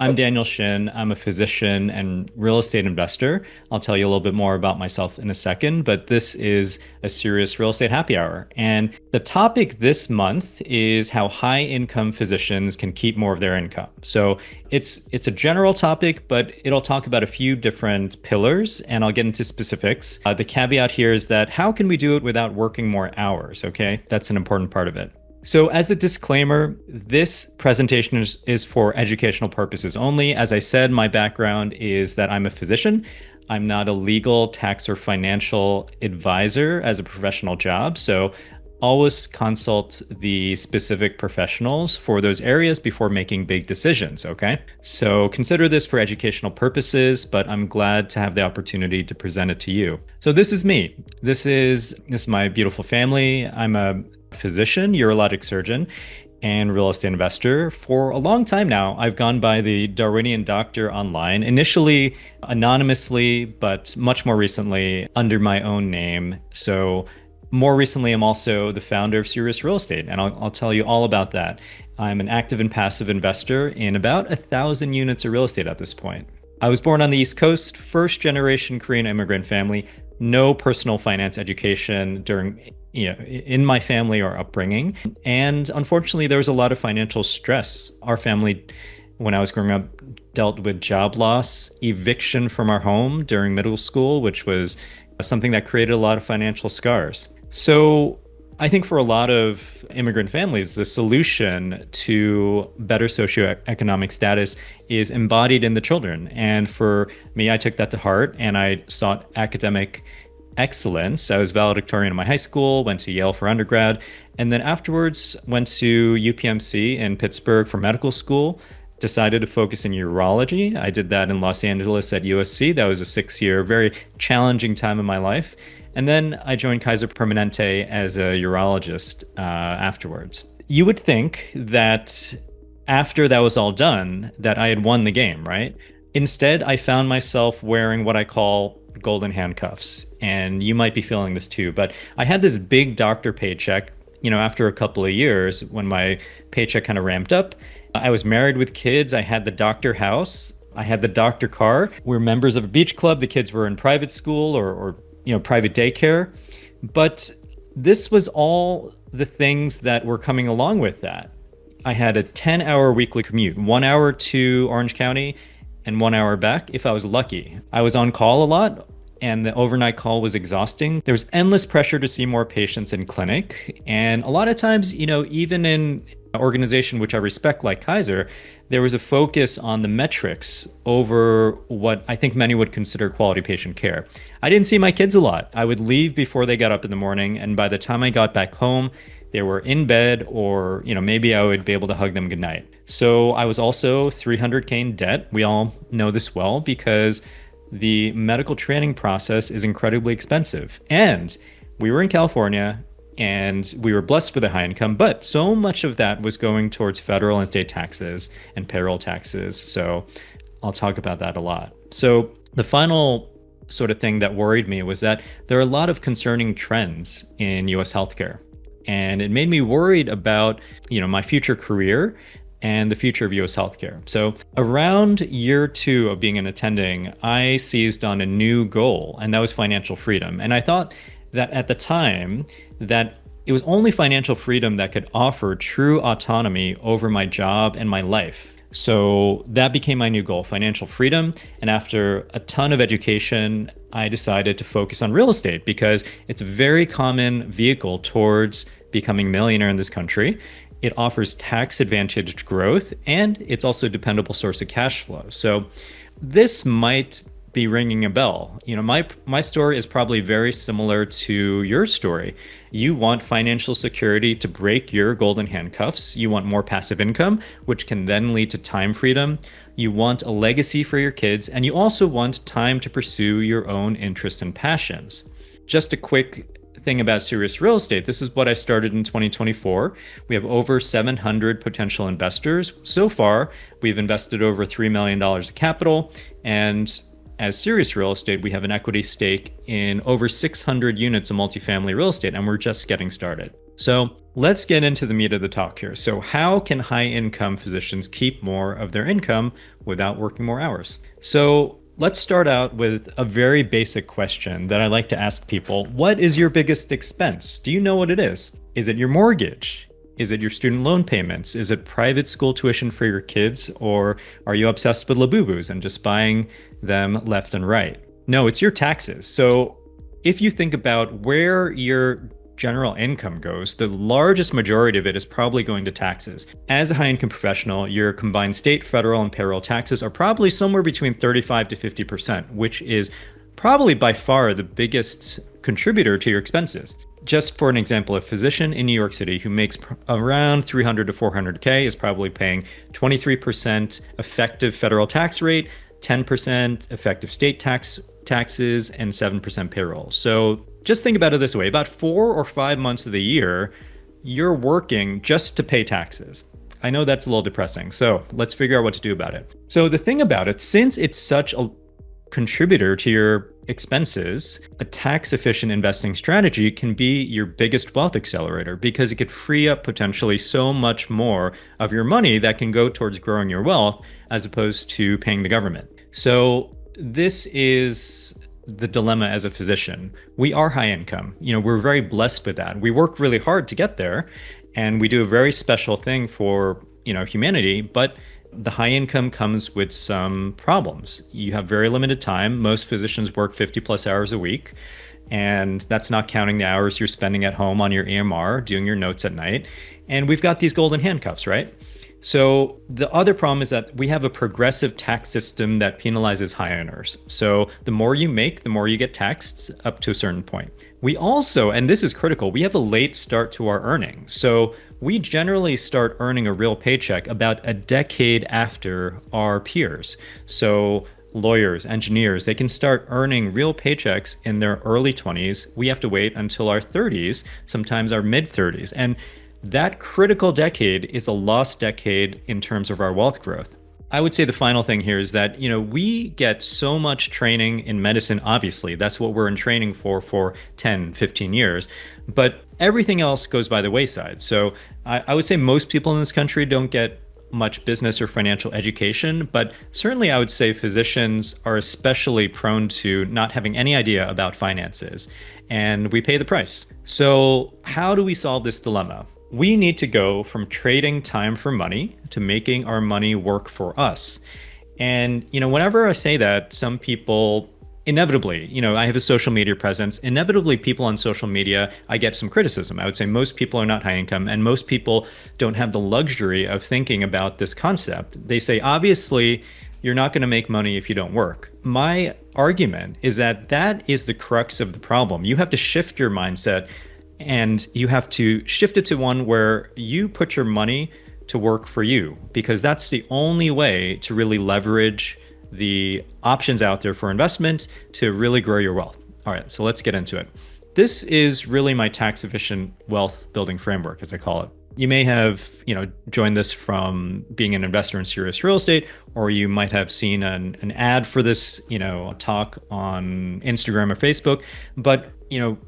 I'm Daniel Shin. I'm a physician and real estate investor. I'll tell you a little bit more about myself in a second, but this is a serious real estate happy hour. And the topic this month is how high income physicians can keep more of their income. So it's a general topic, but it'll talk about a few different pillars, and I'll get into specifics. The caveat here is that how can we do it without working more hours? Okay, that's an important part of it. So, as a disclaimer, this presentation is for educational purposes only. As I said, my background is that I'm a physician. I'm not a legal, tax, or financial advisor as a professional job. So, always consult the specific professionals for those areas before making big decisions, okay? So, consider this for educational purposes, but I'm glad to have the opportunity to present it to you. So, this is me. This is my beautiful family. I'm a physician, urologic surgeon, and real estate investor. For a long time now, I've gone by the Darwinian Doctor online, initially anonymously, but much more recently under my own name. So more recently, I'm also the founder of Serious Real Estate, and I'll tell you all about that. I'm an active and passive investor in about 1,000 units of real estate at this point. I was born on the East Coast, first generation Korean immigrant family, no personal finance education in my family or upbringing. And unfortunately, there was a lot of financial stress. Our family, when I was growing up, dealt with job loss, eviction from our home during middle school, which was something that created a lot of financial scars. So I think for a lot of immigrant families, the solution to better socioeconomic status is embodied in the children. And for me, I took that to heart and I sought academic excellence. I was valedictorian in my high school, went to Yale for undergrad, and then afterwards went to UPMC in Pittsburgh for medical school. Decided to focus in urology. I did that in Los Angeles at USC. That was a 6-year, very challenging time in my life. And then I joined Kaiser Permanente as a urologist afterwards. You would think that after that was all done, that I had won the game, right? Instead, I found myself wearing what I call golden handcuffs. And you might be feeling this too, but I had this big doctor paycheck, after a couple of years when my paycheck kind of ramped up. I was married with kids. I had the doctor house. I had the doctor car. We were members of a beach club. The kids were in private school or private daycare. But this was all the things that were coming along with that. I had a 10-hour weekly commute, 1 hour to Orange County and 1 hour back if I was lucky. I was on call a lot and the overnight call was exhausting. There was endless pressure to see more patients in clinic. And a lot of times, even in an organization which I respect like Kaiser, there was a focus on the metrics over what I think many would consider quality patient care. I didn't see my kids a lot. I would leave before they got up in the morning, and by the time I got back home, they were in bed or, maybe I would be able to hug them goodnight. So I was also $300K in debt. We all know this well because the medical training process is incredibly expensive. And we were in California and we were blessed with a high income, but so much of that was going towards federal and state taxes and payroll taxes. So I'll talk about that a lot. So the final sort of thing that worried me was that there are a lot of concerning trends in US healthcare. And it made me worried about, my future career and the future of US healthcare. So around year 2 of being an attending, I seized on a new goal, and that was financial freedom. And I thought that at the time that it was only financial freedom that could offer true autonomy over my job and my life. So that became my new goal, financial freedom. And after a ton of education, I decided to focus on real estate because it's a very common vehicle towards becoming a millionaire in this country. It offers tax-advantaged growth, and it's also a dependable source of cash flow. So this might be ringing a bell. My story is probably very similar to your story. You want financial security to break your golden handcuffs. You want more passive income, which can then lead to time freedom. You want a legacy for your kids, and you also want time to pursue your own interests and passions. Just a quick thing about Serious Real Estate. This is what I started in 2024. We have over 700 potential investors. So far, we've invested over $3 million of capital, and as Serious Real Estate, we have an equity stake in over 600 units of multifamily real estate, and we're just getting started. So let's get into the meat of the talk here. So how can high income physicians keep more of their income without working more hours? So let's start out with a very basic question that I like to ask people. What is your biggest expense? Do you know what it is? Is it your mortgage? Is it your student loan payments? Is it private school tuition for your kids? Or are you obsessed with Labubus and just buying them left and right? No, it's your taxes. So if you think about where your general income goes, the largest majority of it is probably going to taxes. As a high income professional, your combined state, federal, and payroll taxes are probably somewhere between 35 to 50%, which is probably by far the biggest contributor to your expenses. Just for an example, a physician in New York City who makes around 300 to 400K is probably paying 23% effective federal tax rate, 10% effective state taxes, and 7% payroll. So just think about it this way. About 4 or 5 months of the year, you're working just to pay taxes. I know that's a little depressing, so let's figure out what to do about it. So the thing about it, since it's such a contributor to your expenses, a tax-efficient investing strategy can be your biggest wealth accelerator because it could free up potentially so much more of your money that can go towards growing your wealth as opposed to paying the government. So this is the dilemma as a physician. We are high income. We're very blessed with that. We work really hard to get there, and we do a very special thing for, humanity, but the high income comes with some problems. You have very limited time. Most physicians work 50 plus hours a week, and that's not counting the hours you're spending at home on your EMR, doing your notes at night. And we've got these golden handcuffs, right? So the other problem is that we have a progressive tax system that penalizes high earners. So the more you make, the more you get taxed up to a certain point. We also, and this is critical, we have a late start to our earnings. So we generally start earning a real paycheck about a decade after our peers. So lawyers, engineers, they can start earning real paychecks in their early 20s. We have to wait until our 30s, sometimes our mid 30s. And that critical decade is a lost decade in terms of our wealth growth. I would say the final thing here is that, we get so much training in medicine, obviously. That's what we're in training for 10, 15 years. But everything else goes by the wayside. So I would say most people in this country don't get much business or financial education, but certainly I would say physicians are especially prone to not having any idea about finances, and we pay the price. So how do we solve this dilemma? We need to go from trading time for money to making our money work for us. And, whenever I say that, some people inevitably, I have a social media presence. Inevitably, people on social media, I get some criticism. I would say most people are not high income, and most people don't have the luxury of thinking about this concept. They say, obviously, you're not going to make money if you don't work. My argument is that that is the crux of the problem. You have to shift your mindset, and you have to shift it to one where you put your money to work for you, because that's the only way to really leverage the options out there for investment to really grow your wealth. All right, so let's get into it. This is really my tax efficient wealth building framework, as I call it. You may have, joined this from being an investor in serious real estate, or you might have seen an ad for this, talk on Instagram or Facebook. But,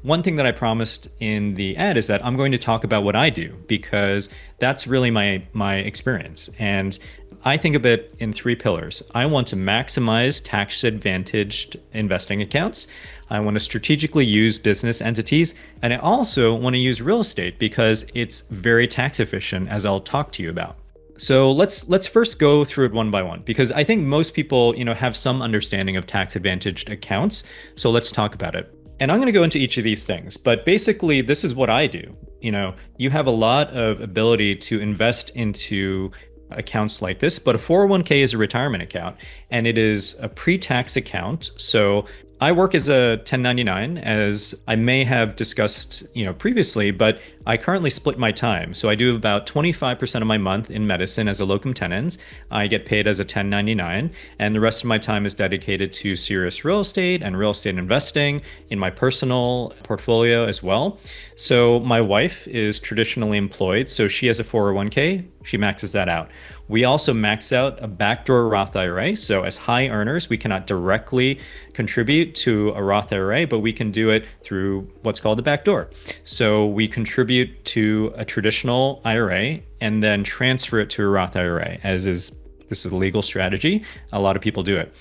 one thing that I promised in the ad is that I'm going to talk about what I do, because that's really my experience. And I think of it in 3 pillars. I want to maximize tax-advantaged investing accounts. I want to strategically use business entities. And I also want to use real estate because it's very tax efficient, as I'll talk to you about. So let's first go through it one by one, because I think most people, have some understanding of tax-advantaged accounts. So let's talk about it. And I'm going to go into each of these things, but basically this is what I do. You have a lot of ability to invest into accounts like this, but a 401k is a retirement account, and it is a pre-tax account. So I work as a 1099, as I may have discussed, previously, but I currently split my time. So I do about 25% of my month in medicine as a locum tenens. I get paid as a 1099, and the rest of my time is dedicated to serious real estate and real estate investing in my personal portfolio as well. So my wife is traditionally employed, so she has a 401k. she maxes that out. We also max out a backdoor Roth IRA. So as high earners, we cannot directly contribute to a Roth IRA, but we can do it through what's called a backdoor. So we contribute to a traditional IRA and then transfer it to a Roth IRA, this is a legal strategy. A lot of people do it.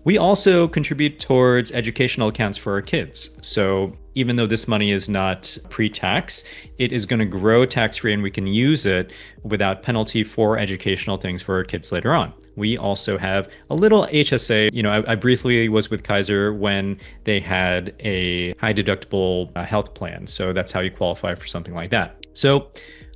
We also contribute towards educational accounts for our kids. So even though this money is not pre-tax, it is going to grow tax-free and we can use it without penalty for educational things for our kids later on. We also have a little HSA. I briefly was with Kaiser when they had a high deductible health plan. So that's how you qualify for something like that. So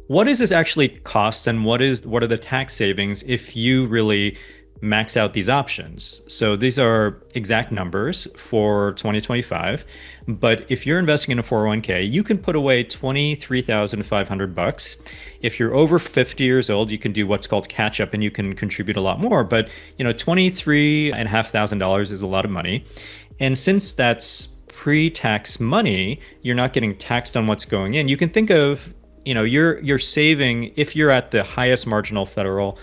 what does this actually cost, and what are the tax savings if you really max out these options? So these are exact numbers for 2025, but if you're investing in a 401k, you can put away $23,500. If you're over 50 years old, you can do what's called catch up and you can contribute a lot more, but $23,500 is a lot of money. And since that's pre-tax money, you're not getting taxed on what's going in. You can think of you're saving, if you're at the highest marginal federal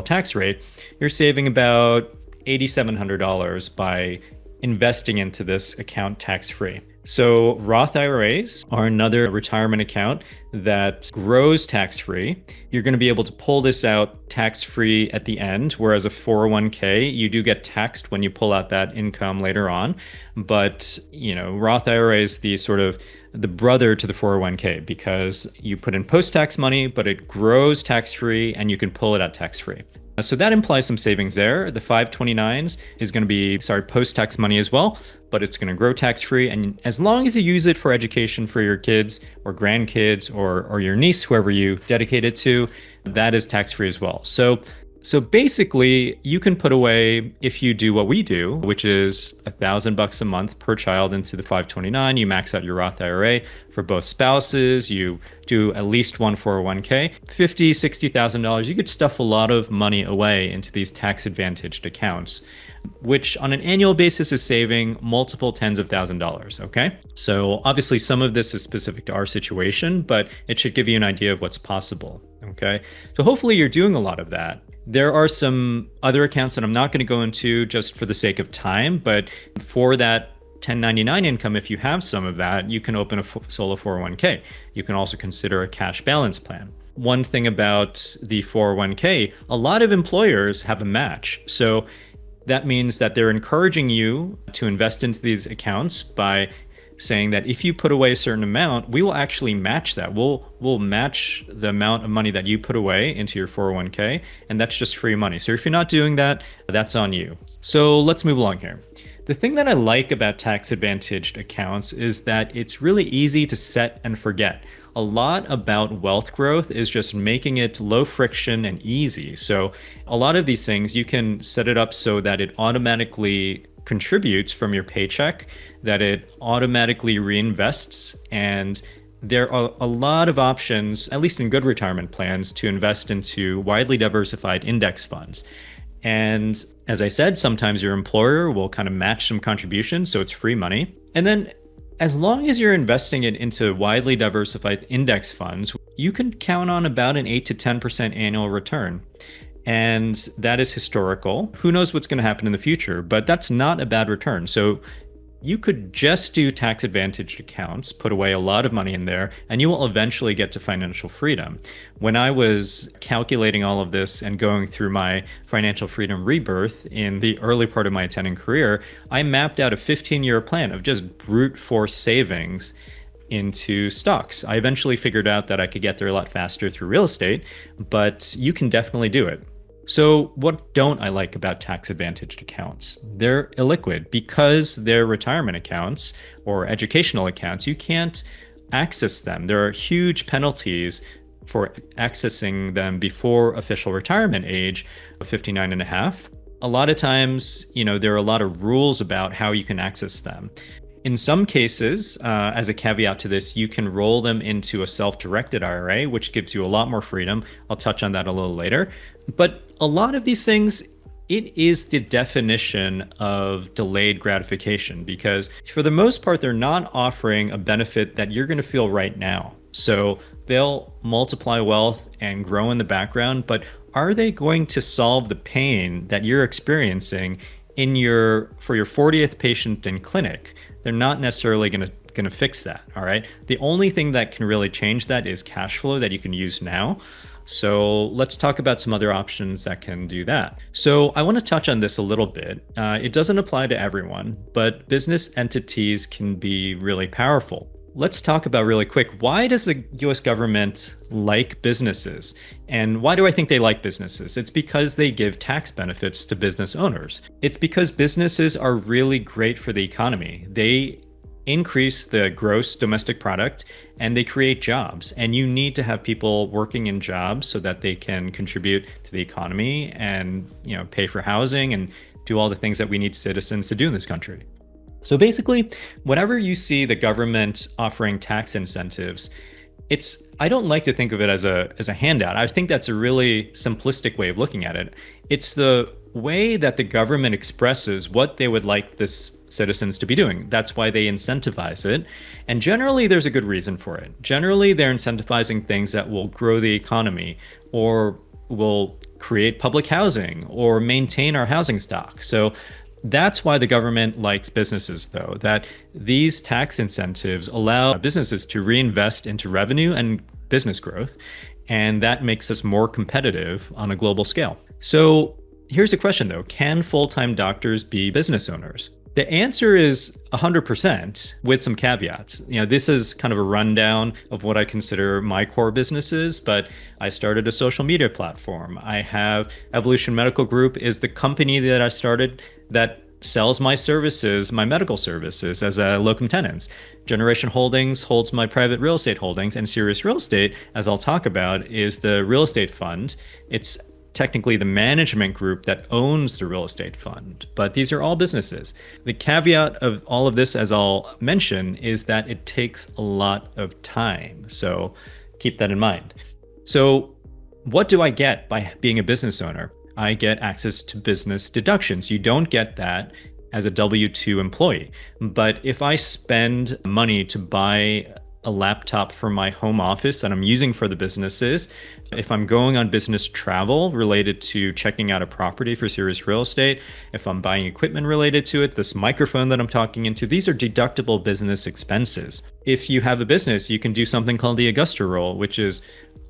tax rate, you're saving about $8,700 by investing into this account tax-free. So Roth IRAs are another retirement account that grows tax-free. You're going to be able to pull this out tax-free at the end, whereas a 401k, you do get taxed when you pull out that income later on. But, Roth IRA is the sort of the brother to the 401k because you put in post-tax money, but it grows tax-free and you can pull it out tax-free. So that implies some savings there. The 529s is going to be, post-tax money as well, but it's going to grow tax-free. And as long as you use it for education for your kids or grandkids or your niece, whoever you dedicate it to, that is tax-free as well. So basically, you can put away, if you do what we do, which is $1,000 a month per child into the 529, you max out your Roth IRA for both spouses, you do at least one 401k, $50,000, $60,000, you could stuff a lot of money away into these tax-advantaged accounts, which on an annual basis is saving multiple tens of $1,000s, okay? So obviously some of this is specific to our situation, but it should give you an idea of what's possible, okay? So hopefully you're doing a lot of that. There are some other accounts that I'm not going to go into just for the sake of time, but for that 1099 income, if you have some of that, you can open a solo 401k. You can also consider a cash balance plan. One thing about the 401k, a lot of employers have a match. So that means that they're encouraging you to invest into these accounts by saying that if you put away a certain amount, we will actually match that. We'll match the amount of money that you put away into your 401k, and that's just free money. So if you're not doing that, that's on you. So let's move along here. The thing that I like about tax-advantaged accounts is that it's really easy to set and forget. A lot about wealth growth is just making it low friction and easy. So a lot of these things, you can set it up so that it automatically contributes from your paycheck, that it automatically reinvests, and there are a lot of options, at least in good retirement plans, to invest into widely diversified index funds. And as I said, sometimes your employer will kind of match some contributions, so it's free money. And then as long as you're investing it into widely diversified index funds, you can count on about an 8 to 10% annual return. And that is historical. Who knows what's going to happen in the future, but that's not a bad return. So you could just do tax-advantaged accounts, put away a lot of money in there, and you will eventually get to financial freedom. When I was calculating all of this and going through my financial freedom rebirth in the early part of my attending career, I mapped out a 15-year plan of just brute force savings into stocks. I eventually figured out that I could get there a lot faster through real estate, but you can definitely do it. So what don't I like about tax-advantaged accounts? They're illiquid. Because they're retirement accounts or educational accounts, you can't access them. There are huge penalties for accessing them before official retirement age of 59 and a half. A lot of times, there are a lot of rules about how you can access them. In some cases, as a caveat to this, you can roll them into a self-directed IRA, which gives you a lot more freedom. I'll touch on that a little later. But a lot of these things, it is the definition of delayed gratification, because for the most part, they're not offering a benefit that you're going to feel right now. So they'll multiply wealth and grow in the background, but are they going to solve the pain that you're experiencing in your for your 40th patient in clinic? They're not necessarily going to fix that, all right? The only thing that can really change that is cash flow that you can use now. So let's talk about some other options that can do that. So I want to touch on this a little bit. It doesn't apply to everyone, but business entities can be really powerful. Let's talk about really quick, why does the US government like businesses? And why do I think they like businesses? It's because they give tax benefits to business owners. It's because businesses are really great for the economy. They increase the gross domestic product and they create jobs. And you need to have people working in jobs so that they can contribute to the economy and, pay for housing and do all the things that we need citizens to do in this country. So basically, whenever you see the government offering tax incentives, I don't like to think of it as a handout. I think that's a really simplistic way of looking at it. It's the way that the government expresses what they would like this citizens to be doing. That's why they incentivize it. And generally, there's a good reason for it. Generally, they're incentivizing things that will grow the economy or will create public housing or maintain our housing stock. So that's why the government likes businesses, though, that these tax incentives allow businesses to reinvest into revenue and business growth, and that makes us more competitive on a global scale. So here's a question, though. Can full-time doctors be business owners? The answer is 100% with some caveats. This is kind of a rundown of what I consider my core businesses, but I started a social media platform. I have Evolution Medical Group is the company that I started that sells my services, my medical services as a locum tenens. Generation Holdings holds my private real estate holdings, and Sirius Real Estate, as I'll talk about, is the real estate fund. It's technically the management group that owns the real estate fund, but these are all businesses. The caveat of all of this, as I'll mention, is that it takes a lot of time. So keep that in mind. So what do I get by being a business owner? I get access to business deductions. You don't get that as a W-2 employee. But if I spend money to buy a laptop for my home office that I'm using for the businesses, if I'm going on business travel related to checking out a property for Sirius Real Estate, if I'm buying equipment related to it, this microphone that I'm talking into, these are deductible business expenses. If you have a business, you can do something called the Augusta Rule, which is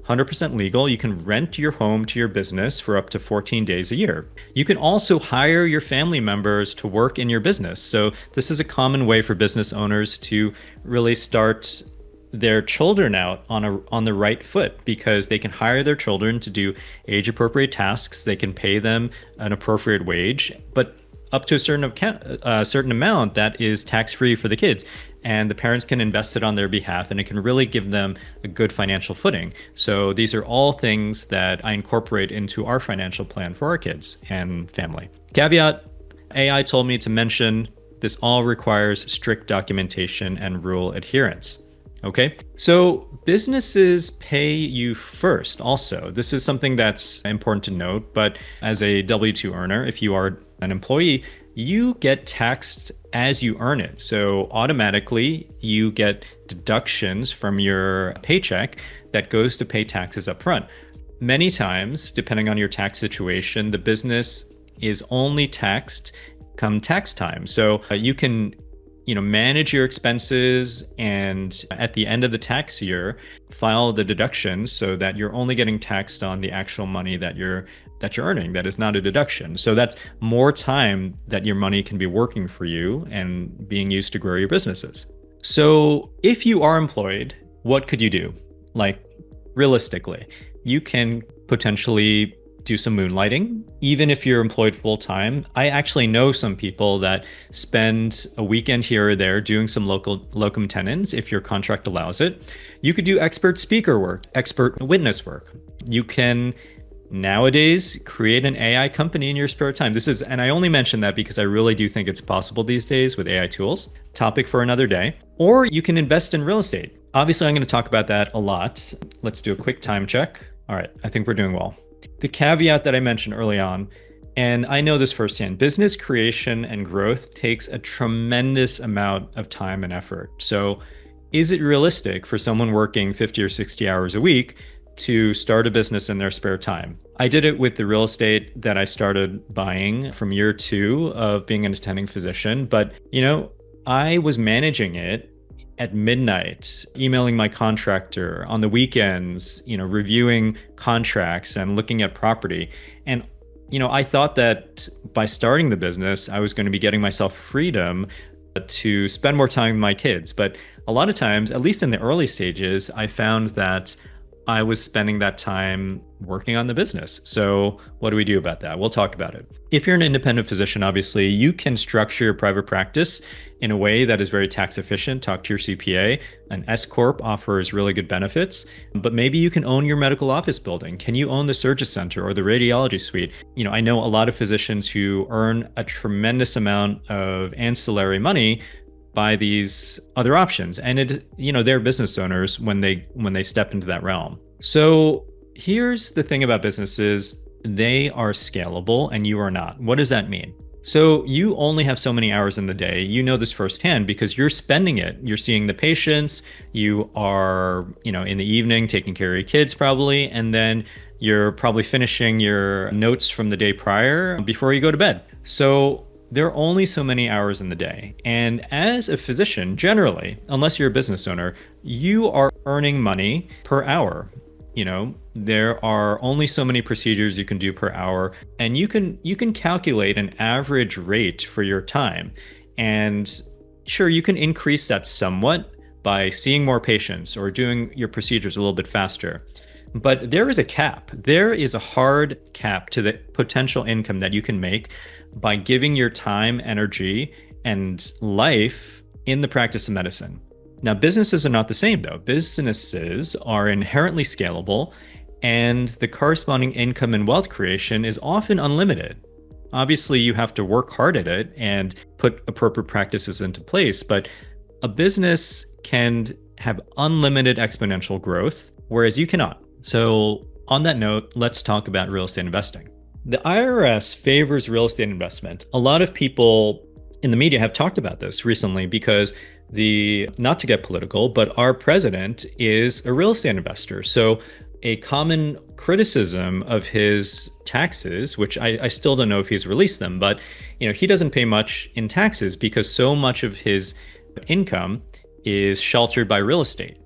100% legal. You can rent your home to your business for up to 14 days a year. You can also hire your family members to work in your business. So this is a common way for business owners to really start their children out on the right foot, because they can hire their children to do age appropriate tasks. They can pay them an appropriate wage, but up to a certain amount that is tax free for the kids, and the parents can invest it on their behalf, and it can really give them a good financial footing. So these are all things that I incorporate into our financial plan for our kids and family. Caveat: AI told me to mention this all requires strict documentation and rule adherence. Okay, so businesses pay you first also. This is something that's important to note, but as a W-2 earner, if you are an employee, you get taxed as you earn it. So automatically you get deductions from your paycheck that goes to pay taxes up front. Many times, depending on your tax situation, the business is only taxed come tax time. So you can manage your expenses, and at the end of the tax year, file the deductions so that you're only getting taxed on the actual money that you're earning. That is not a deduction. So that's more time that your money can be working for you and being used to grow your businesses. So if you are employed, what could you do? Like, realistically, you can potentially do some moonlighting, even if you're employed full time. I actually know some people that spend a weekend here or there doing some local locum tenens, if your contract allows it. You could do expert speaker work, expert witness work. You can nowadays create an AI company in your spare time. And I only mention that because I really do think it's possible these days with AI tools. Topic for another day. Or you can invest in real estate. Obviously, I'm going to talk about that a lot. Let's do a quick time check. All right, I think we're doing well. The caveat that I mentioned early on, and I know this firsthand, business creation and growth takes a tremendous amount of time and effort. So is it realistic for someone working 50 or 60 hours a week to start a business in their spare time? I did it with the real estate that I started buying from year 2 of being an attending physician. But, I was managing it at midnight, emailing my contractor on the weekends, reviewing contracts and looking at property. And, I thought that by starting the business, I was going to be getting myself freedom to spend more time with my kids. But a lot of times, at least in the early stages, I found that I was spending that time working on the business. So what do we do about that? We'll talk about it. If you're an independent physician, obviously, you can structure your private practice in a way that is very tax efficient. Talk to your CPA. An S Corp offers really good benefits, but maybe you can own your medical office building. Can you own the surgery center or the radiology suite? I know a lot of physicians who earn a tremendous amount of ancillary money by these other options, and they're business owners when they step into that realm. So here's the thing about businesses: they are scalable and you are not. What does that mean? So you only have so many hours in the day. You know this firsthand because you're spending it. You're seeing the patients. You are, in the evening taking care of your kids probably, and then you're probably finishing your notes from the day prior before you go to bed. So there are only so many hours in the day. And as a physician, generally, unless you're a business owner, you are earning money per hour. There are only so many procedures you can do per hour, and you can calculate an average rate for your time. And sure, you can increase that somewhat by seeing more patients or doing your procedures a little bit faster. But there is a cap. There is a hard cap to the potential income that you can make by giving your time, energy, and life in the practice of medicine. Now, businesses are not the same, though. Businesses are inherently scalable, and the corresponding income and wealth creation is often unlimited. Obviously, you have to work hard at it and put appropriate practices into place, but a business can have unlimited exponential growth, whereas you cannot. So on that note, let's talk about real estate investing. The IRS favors real estate investment. A lot of people in the media have talked about this recently because not to get political, but our president is a real estate investor. So a common criticism of his taxes, which I still don't know if he's released them, but he doesn't pay much in taxes because so much of his income is sheltered by real estate.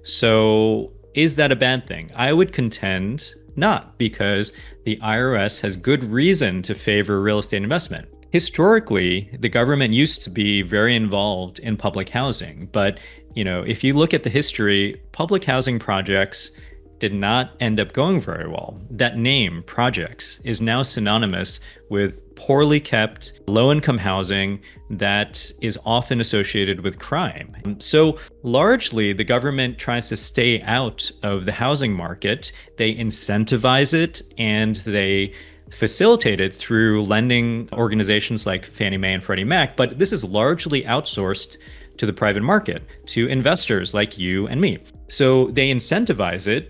So is that a bad thing? I would contend not, because the IRS has good reason to favor real estate investment. Historically, the government used to be very involved in public housing, but if you look at the history, public housing projects did not end up going very well. That name, projects, is now synonymous with poorly kept, low-income housing that is often associated with crime. So largely, the government tries to stay out of the housing market. They incentivize it and they facilitate it through lending organizations like Fannie Mae and Freddie Mac, but this is largely outsourced to the private market, to investors like you and me. So they incentivize it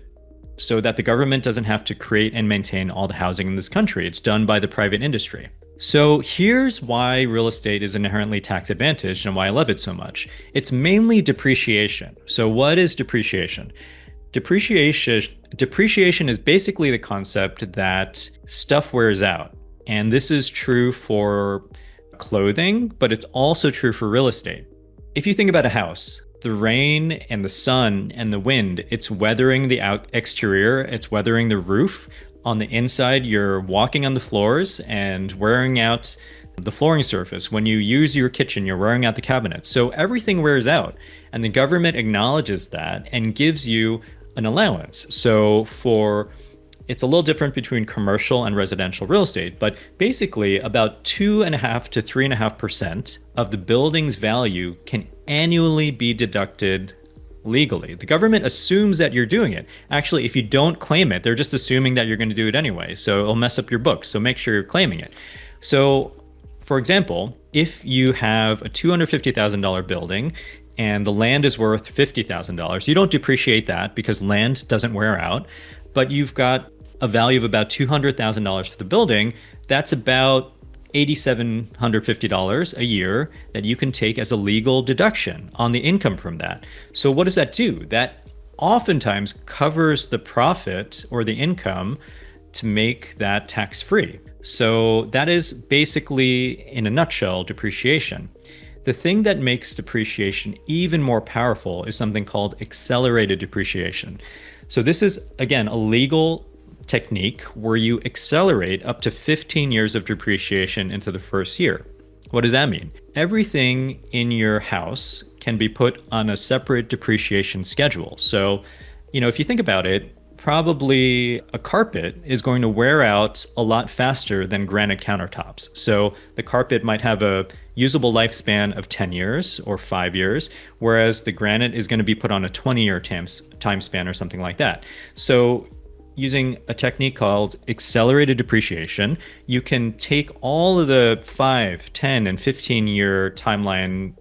so that the government doesn't have to create and maintain all the housing in this country. It's done by the private industry. So here's why real estate is inherently tax advantaged and why I love it so much. It's mainly depreciation. So what is depreciation? Depreciation is basically the concept that stuff wears out. And this is true for clothing, but it's also true for real estate. If you think about a house, the rain and the sun and the wind, it's weathering the exterior, it's weathering the roof. On the inside, you're walking on the floors and wearing out the flooring surface. When you use your kitchen, you're wearing out the cabinets. So everything wears out, and the government acknowledges that and gives you an allowance. So it's a little different between commercial and residential real estate, but basically about 2.5% to 3.5% of the building's value can annually be deducted legally. The government assumes that you're doing it. Actually, if you don't claim it, they're just assuming that you're going to do it anyway. So it'll mess up your books. So make sure you're claiming it. So for example, if you have a $250,000 building and the land is worth $50,000, you don't depreciate that because land doesn't wear out, but you've got a value of about $200,000 for the building. That's about $8,750 a year that you can take as a legal deduction on the income from that. So what does that do? That oftentimes covers the profit or the income to make that tax-free. So that is basically, in a nutshell, depreciation. The thing that makes depreciation even more powerful is something called accelerated depreciation. So this is, again, a legal technique where you accelerate up to 15 years of depreciation into the first year. What does that mean? Everything in your house can be put on a separate depreciation schedule. So, if you think about it, probably a carpet is going to wear out a lot faster than granite countertops. So the carpet might have a usable lifespan of 10 years or 5 years, whereas the granite is going to be put on a 20-year time span or something like that. So using a technique called accelerated depreciation, you can take all of the 5, 10, and 15-year timeline,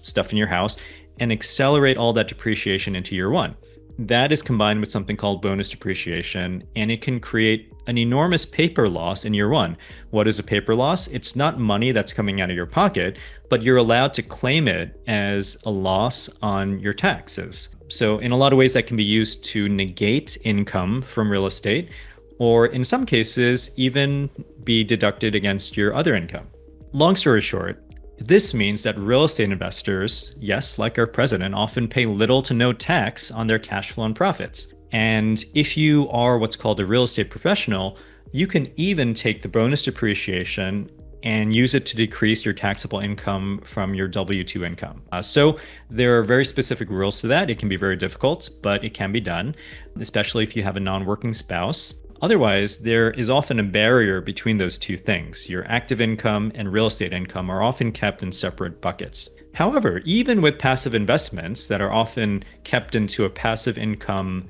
stuff in your house and accelerate all that depreciation into year one. That is combined with something called bonus depreciation, and it can create an enormous paper loss in year one. What is a paper loss? It's not money that's coming out of your pocket, but you're allowed to claim it as a loss on your taxes. So in a lot of ways, that can be used to negate income from real estate, or in some cases, even be deducted against your other income. Long story short, this means that real estate investors, yes, like our president, often pay little to no tax on their cash flow and profits. And if you are what's called a real estate professional, you can even take the bonus depreciation and use it to decrease your taxable income from your W-2 income. So there are very specific rules to that. It can be very difficult, but it can be done, especially if you have a non-working spouse. Otherwise, there is often a barrier between those two things. Your active income and real estate income are often kept in separate buckets. However, even with passive investments that are often kept into a passive investment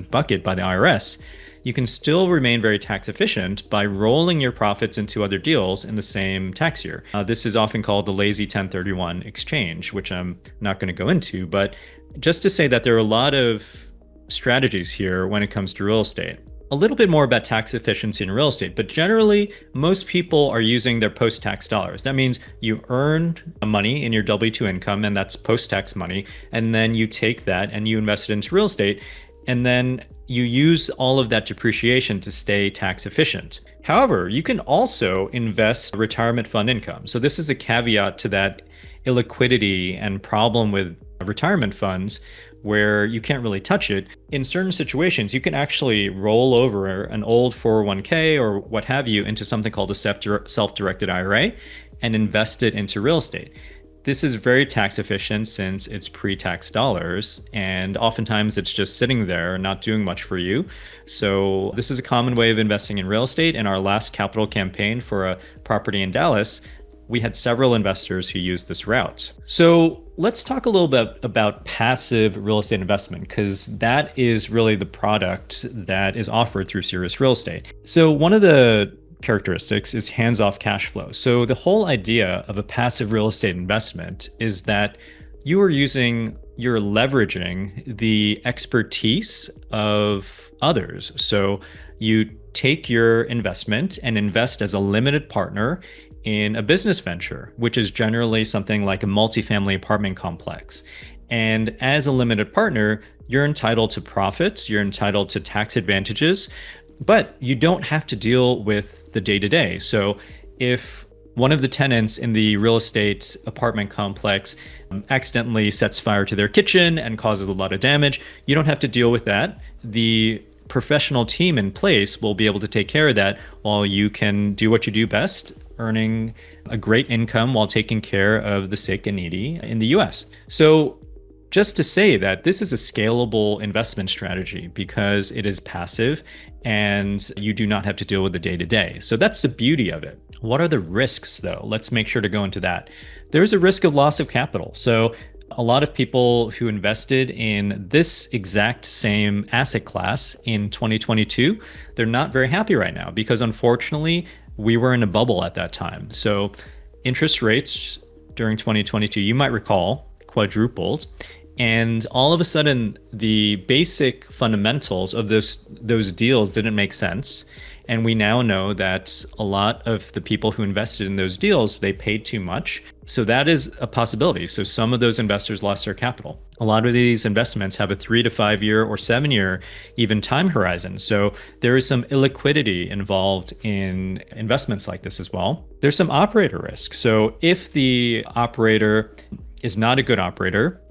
bucket by the IRS, you can still remain very tax efficient by rolling your profits into other deals in the same tax year. This is often called the lazy 1031 exchange, which I'm not going to go into, but just to say that there are a lot of strategies here when it comes to real estate. A little bit more about tax efficiency in real estate, but generally, most people are using their post-tax dollars. That means you earned money in your W-2 income, and that's post-tax money, and then you take that and you invest it into real estate, and then you use all of that depreciation to stay tax efficient. However, you can also invest retirement fund income. So this is a caveat to that illiquidity and problem with retirement funds, where you can't really touch it. In certain situations, you can actually roll over an old 401k or what have you into something called a self-directed IRA and invest it into real estate. This is very tax efficient since it's pre-tax dollars, and oftentimes it's just sitting there not doing much for you. So this is a common way of investing in real estate. In our last capital campaign for a property in Dallas, we had several investors who used this route. So let's talk a little bit about passive real estate investment, because that is really the product that is offered through Sirius Real Estate. So one of the characteristics is hands-off cash flow. So the whole idea of a passive real estate investment is that you're leveraging the expertise of others. So you take your investment and invest as a limited partner in a business venture, which is generally something like a multifamily apartment complex. And as a limited partner, you're entitled to profits, you're entitled to tax advantages, but you don't have to deal with the day-to-day. So if one of the tenants in the real estate apartment complex accidentally sets fire to their kitchen and causes a lot of damage, you don't have to deal with that. The professional team in place will be able to take care of that while you can do what you do best, earning a great income while taking care of the sick and needy in the US. So just to say that this is a scalable investment strategy because it is passive and you do not have to deal with the day-to-day. So that's the beauty of it. What are the risks though? Let's make sure to go into that. There's a risk of loss of capital. So a lot of people who invested in this exact same asset class in 2022, they're not very happy right now because unfortunately, we were in a bubble at that time. So interest rates during 2022, you might recall, quadrupled. And all of a sudden, the basic fundamentals of those deals didn't make sense. And we now know that a lot of the people who invested in those deals, they paid too much. So that is a possibility. So some of those investors lost their capital. A lot of these investments have a 3 to 5 year or 7 year even time horizon. So there is some illiquidity involved in investments like this as well. There's some operator risk. So if the operator is not a good operator,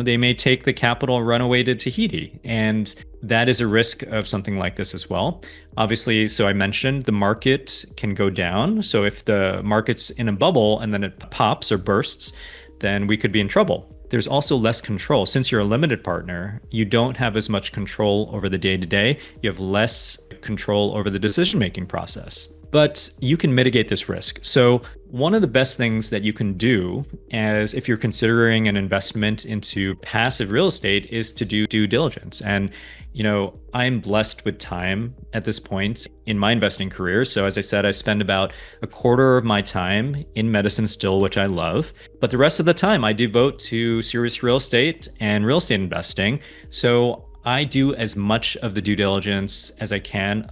they may take the capital and run away to Tahiti. And that is a risk of something like this as well. Obviously, so I mentioned the market can go down. So if the market's in a bubble and then it pops or bursts, then we could be in trouble. There's also less control. Since you're a limited partner, you don't have as much control over the day-to-day. You have less control over the decision-making process. But you can mitigate this risk. So one of the best things that you can do as if you're considering an investment into passive real estate is to do due diligence. And, I'm blessed with time at this point in my investing career. So as I said, I spend about a quarter of my time in medicine still, which I love. But the rest of the time I devote to serious real estate and real estate investing. So I do as much of the due diligence as I can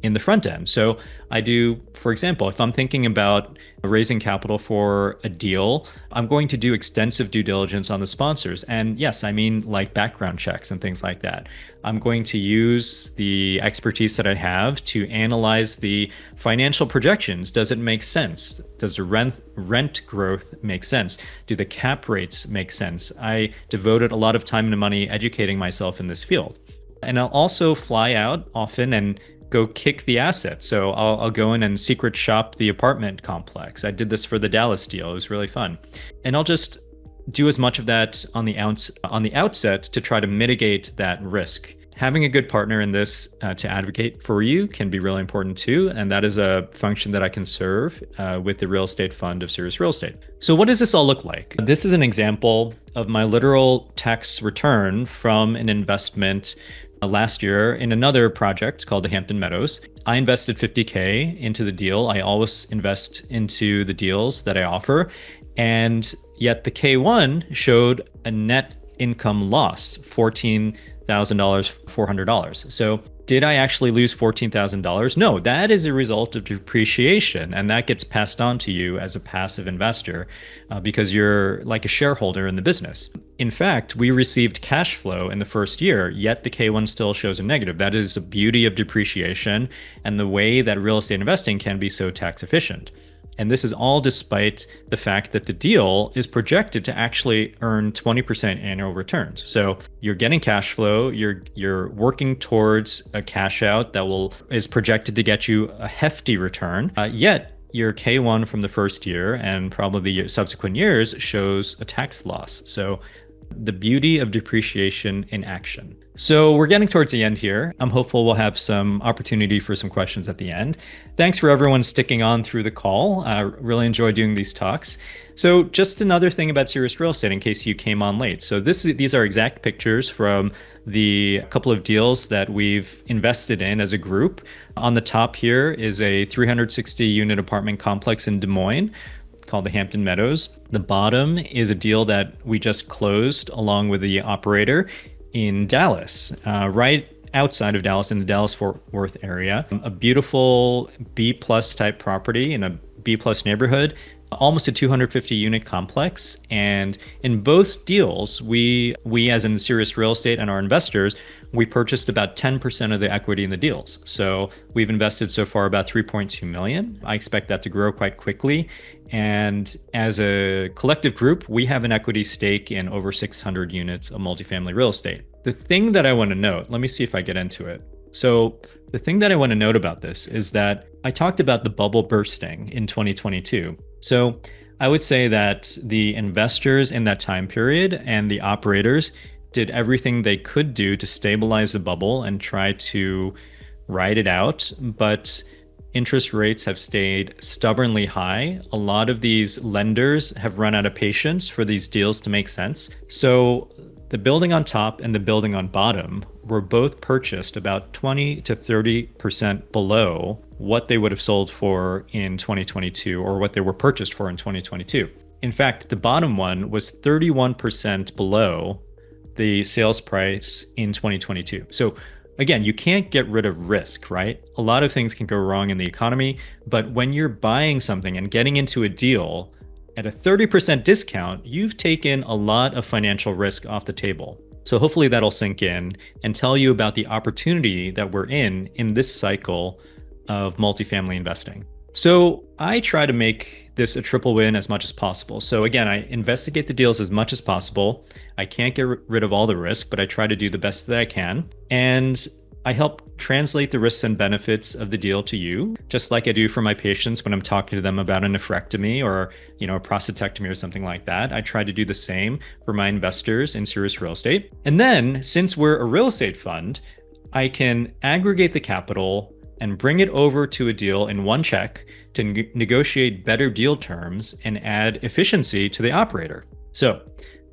in the front end. So I do, for example, if I'm thinking about raising capital for a deal, I'm going to do extensive due diligence on the sponsors. And yes, I mean like background checks and things like that. I'm going to use the expertise that I have to analyze the financial projections. Does it make sense? Does the rent growth make sense? Do the cap rates make sense? I devoted a lot of time and money educating myself in this field. And I'll also fly out often and go kick the asset. So I'll go in and secret shop the apartment complex. I did this for the Dallas deal. It was really fun. And I'll just do as much of that on the outset to try to mitigate that risk. Having a good partner in this to advocate for you can be really important too. And that is a function that I can serve with the real estate fund of Serious Real Estate. So what does this all look like? This is an example of my literal tax return from an investment last year in another project called the Hampton Meadows. I invested $50K into the deal. I always invest into the deals that I offer. And yet the K1 showed a net income loss, $14,400. So did I actually lose $14,000? No, that is a result of depreciation, and that gets passed on to you as a passive investor because you're like a shareholder in the business. In fact, we received cash flow in the first year, yet the K1 still shows a negative. That is the beauty of depreciation and the way that real estate investing can be so tax efficient. And this is all despite the fact that the deal is projected to actually earn 20% annual returns. So you're getting cash flow, you're working towards a cash out that is projected to get you a hefty return, yet your K1 from the first year and probably the subsequent years shows a tax loss. So the beauty of depreciation in action. So we're getting towards the end here. I'm hopeful we'll have some opportunity for some questions at the end. Thanks for everyone sticking on through the call. I really enjoy doing these talks. So just another thing about Serious Real Estate in case you came on late. So these are exact pictures from the couple of deals that we've invested in as a group. On the top here is a 360 unit apartment complex in Des Moines called the Hampton Meadows. The bottom is a deal that we just closed along with the operator in Dallas, right outside of Dallas in the Dallas-Fort Worth area. A beautiful B+ type property in a B+ neighborhood, almost a 250 unit complex. And in both deals, we as in Serious Real Estate and our investors, we purchased about 10% of the equity in the deals. So we've invested so far about 3.2 million. I expect that to grow quite quickly. And as a collective group, we have an equity stake in over 600 units of multifamily real estate. The thing that I want to note, let me see if I get into it. So the thing that I want to note about this is that I talked about the bubble bursting in 2022. So I would say that the investors in that time period and the operators did everything they could do to stabilize the bubble and try to ride it out. But interest rates have stayed stubbornly high. A lot of these lenders have run out of patience for these deals to make sense. So the building on top and the building on bottom were both purchased about 20 to 30% below what they would have sold for in 2022 or what they were purchased for in 2022. In fact, the bottom one was 31% below the sales price in 2022. So again, you can't get rid of risk, right? A lot of things can go wrong in the economy, but when you're buying something and getting into a deal at a 30% discount, you've taken a lot of financial risk off the table. So hopefully that'll sink in and tell you about the opportunity that we're in this cycle of multifamily investing. So I try to make this a triple win as much as possible. So again, I investigate the deals as much as possible. I can't get rid of all the risk, but I try to do the best that I can. And I help translate the risks and benefits of the deal to you, just like I do for my patients when I'm talking to them about a nephrectomy or, a prostatectomy or something like that. I try to do the same for my investors in Sirius Real Estate. And then, since we're a real estate fund, I can aggregate the capital and bring it over to a deal in one check to negotiate better deal terms and add efficiency to the operator. So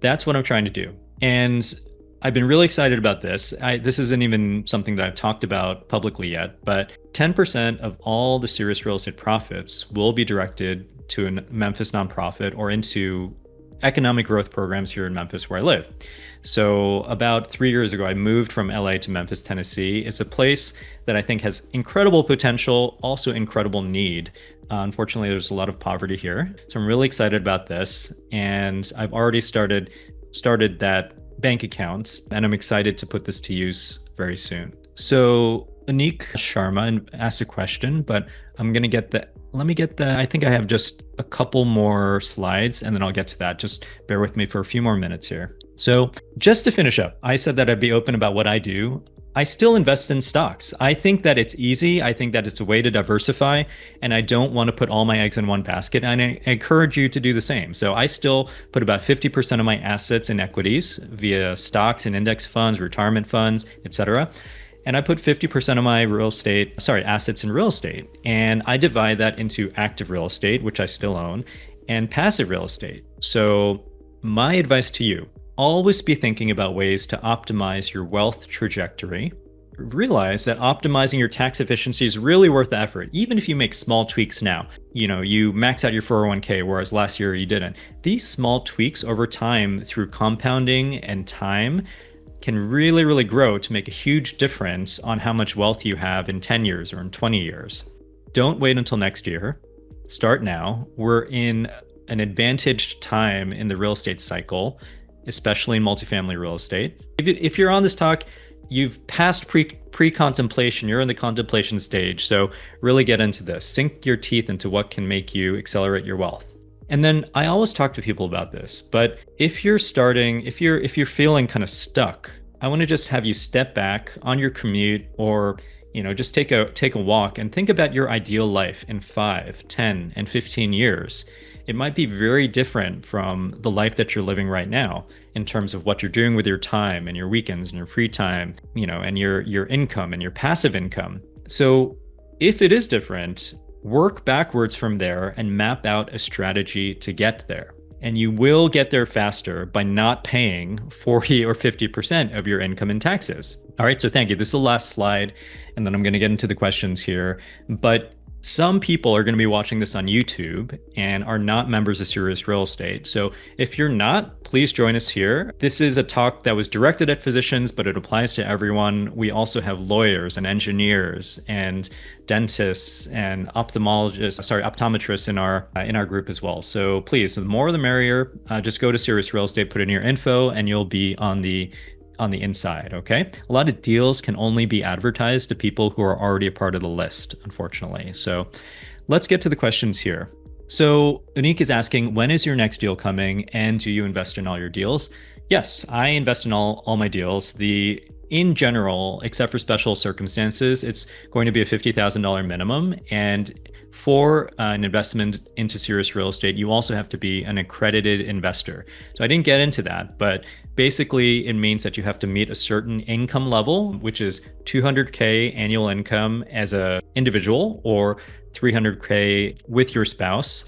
that's what I'm trying to do. And I've been really excited about this. This isn't even something that I've talked about publicly yet, but 10% of all the Sirius Real Estate profits will be directed to a Memphis nonprofit or into economic growth programs here in Memphis where I live. So about 3 years ago, I moved from LA to Memphis, Tennessee. It's a place that I think has incredible potential, also incredible need. Unfortunately, there's a lot of poverty here. So I'm really excited about this. And I've already started that bank account, and I'm excited to put this to use very soon. So Anik Sharma asked a question, but I think I have just a couple more slides and then I'll get to that. Just bear with me for a few more minutes here. So just to finish up, I said that I'd be open about what I do. I still invest in stocks. I think that it's easy. I think that it's a way to diversify, and I don't want to put all my eggs in one basket. And I encourage you to do the same. So I still put about 50% of my assets in equities via stocks and index funds, retirement funds, etc. And I put 50% of my assets in real estate. And I divide that into active real estate, which I still own, and passive real estate. So my advice to you, always be thinking about ways to optimize your wealth trajectory. Realize that optimizing your tax efficiency is really worth the effort, even if you make small tweaks now. You max out your 401k, whereas last year you didn't. These small tweaks over time through compounding and time can really, really grow to make a huge difference on how much wealth you have in 10 years or in 20 years. Don't wait until next year. Start now. We're in an advantaged time in the real estate cycle, especially in multifamily real estate. If you're on this talk, you've passed pre-contemplation, you're in the contemplation stage. So really get into this. Sink your teeth into what can make you accelerate your wealth. And then I always talk to people about this, but if you're feeling kind of stuck, I want to just have you step back on your commute or just take a walk and think about your ideal life in 5, 10, and 15 years. It might be very different from the life that you're living right now in terms of what you're doing with your time and your weekends and your free time, and your income and your passive income. So if it is different, work backwards from there and map out a strategy to get there. And you will get there faster by not paying 40 or 50% of your income in taxes. All right, so thank you. This is the last slide, and then I'm going to get into the questions here. But some people are going to be watching this on YouTube and are not members of Sirius Real Estate. So if you're not, please join us here. This is a talk that was directed at physicians, but it applies to everyone. We also have lawyers and engineers and dentists and optometrists in our group as well. So please, the more the merrier. Just go to Sirius Real Estate, put in your info, and you'll be on the inside, okay? A lot of deals can only be advertised to people who are already a part of the list, unfortunately. So let's get to the questions here. So Anik is asking, when is your next deal coming, and do you invest in all your deals? Yes, I invest in all my deals. In general, except for special circumstances, it's going to be a $50,000 minimum. And for an investment into Sirius Real Estate, you also have to be an accredited investor. So I didn't get into that, but basically it means that you have to meet a certain income level, which is 200K annual income as an individual or 300K with your spouse,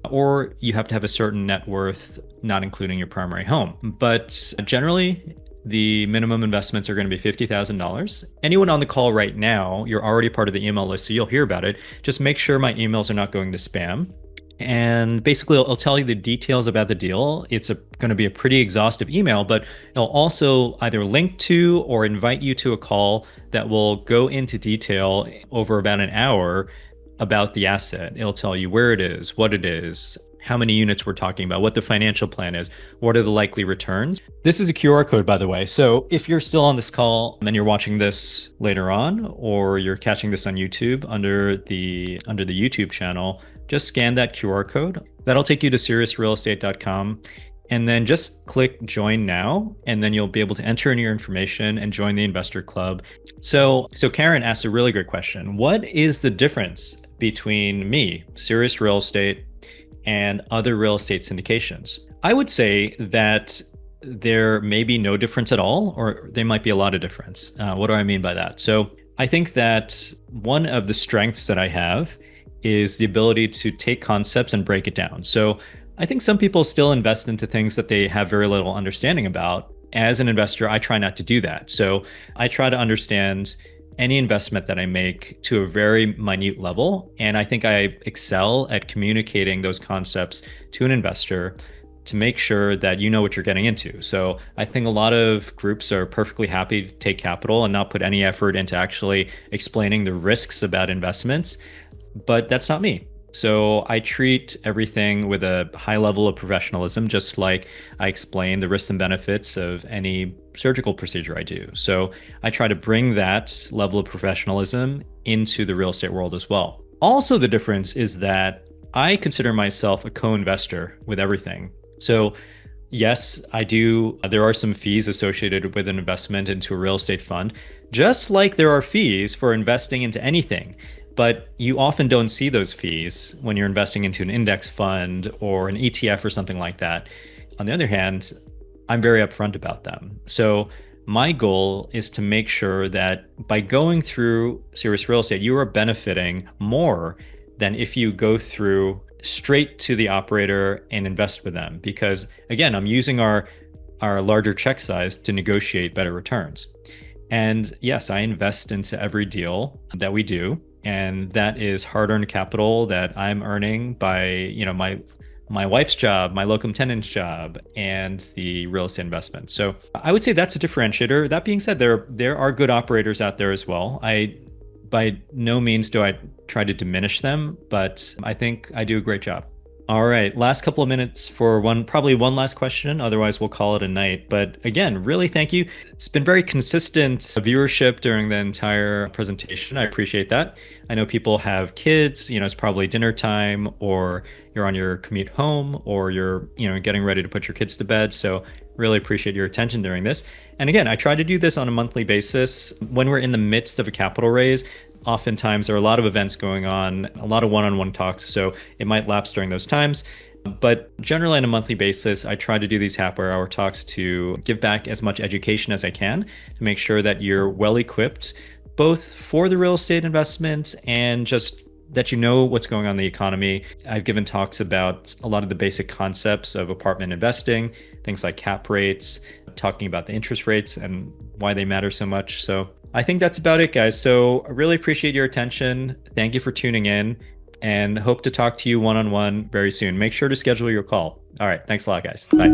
or you have to have a certain net worth, not including your primary home. But generally, the minimum investments are going to be $50,000. Anyone on the call right now, you're already part of the email list, so you'll hear about it. Just make sure my emails are not going to spam. And basically, it'll tell you the details about the deal. It's going to be a pretty exhaustive email, but it'll also either link to or invite you to a call that will go into detail over about an hour about the asset. It'll tell you where it is, what it is, how many units we're talking about, what the financial plan is, what are the likely returns. This is a QR code, by the way. So if you're still on this call and you're watching this later on, or you're catching this on YouTube under the YouTube channel, just scan that QR code. That'll take you to seriousrealestate.com. And then just click join now, and then you'll be able to enter in your information and join the investor club. So Karen asked a really great question. What is the difference between me, Serious Real Estate, and other real estate syndications? I would say that there may be no difference at all, or there might be a lot of difference. What do I mean by that? So I think that one of the strengths that I have is the ability to take concepts and break it down. So I think some people still invest into things that they have very little understanding about. As an investor, I try not to do that. So I try to understand any investment that I make to a very minute level. And I think I excel at communicating those concepts to an investor to make sure that you know what you're getting into. So I think a lot of groups are perfectly happy to take capital and not put any effort into actually explaining the risks about investments, but that's not me. So I treat everything with a high level of professionalism, just like I explain the risks and benefits of any surgical procedure I do. So I try to bring that level of professionalism into the real estate world as well. Also, the difference is that I consider myself a co-investor with everything. So yes, I do. There are some fees associated with an investment into a real estate fund, just like there are fees for investing into anything. But you often don't see those fees when you're investing into an index fund or an ETF or something like that. On the other hand, I'm very upfront about them. So my goal is to make sure that by going through Serious Real Estate, you are benefiting more than if you go through straight to the operator and invest with them. Because again, I'm using our larger check size to negotiate better returns. And yes, I invest into every deal that we do. And that is hard-earned capital that I'm earning by, my wife's job, my locum tenens job, and the real estate investment. So I would say that's a differentiator. That being said, there are good operators out there as well. By no means do I try to diminish them, but I think I do a great job. All right, last couple of minutes for probably one last question. Otherwise, we'll call it a night. But again, really thank you. It's been very consistent viewership during the entire presentation. I appreciate that. I know people have kids, it's probably dinner time, or you're on your commute home, or you're, getting ready to put your kids to bed. So really appreciate your attention during this. And again, I try to do this on a monthly basis. When we're in the midst of a capital raise, oftentimes there are a lot of events going on, a lot of one-on-one talks, so it might lapse during those times. But generally on a monthly basis, I try to do these happy hour talks to give back as much education as I can to make sure that you're well equipped, both for the real estate investment and just that you know what's going on in the economy. I've given talks about a lot of the basic concepts of apartment investing, things like cap rates, talking about the interest rates and why they matter so much. So I think that's about it, guys. So I really appreciate your attention. Thank you for tuning in, and hope to talk to you one-on-one very soon. Make sure to schedule your call. All right. Thanks a lot, guys. Bye.